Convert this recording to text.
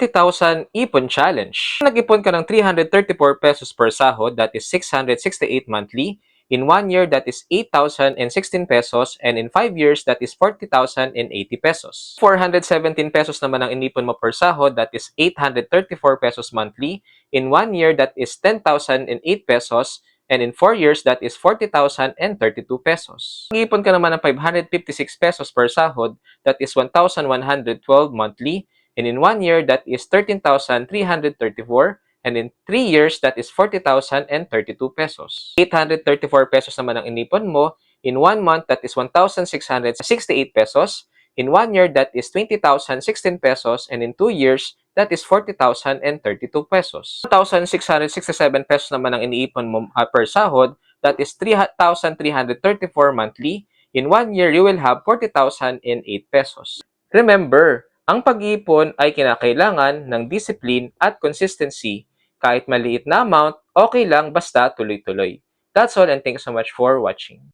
50,000 Ipon Challenge. Nag-ipon ka ng 334 pesos per sahod, that is 668 monthly. In 1 year, that is 8,016 pesos. And in 5 years, that is 40,080 pesos. 417 pesos naman ang inipon mo per sahod, that is 834 pesos monthly. In 1 year, that is 10,008 pesos. And in 4 years, that is 40,032 pesos. Nag-ipon ka naman ng 556 pesos per sahod, that is 1,112 monthly. And in 1 year, that is 13,334. And in 3 years, that is 40,032 pesos. 834 pesos naman ang inipon mo. In 1 month, that is 1,668 pesos. In 1 year, that is 20,016 pesos. And in 2 years, that is 40,032 pesos. 1,667 pesos naman ang iniipon mo per sahod. That is 3,334 monthly. In 1 year, you will have 40,008 pesos. Remember, ang pag-iipon ay kinakailangan ng discipline at consistency. Kahit maliit na amount, okay lang basta tuloy-tuloy. That's all and thanks so much for watching.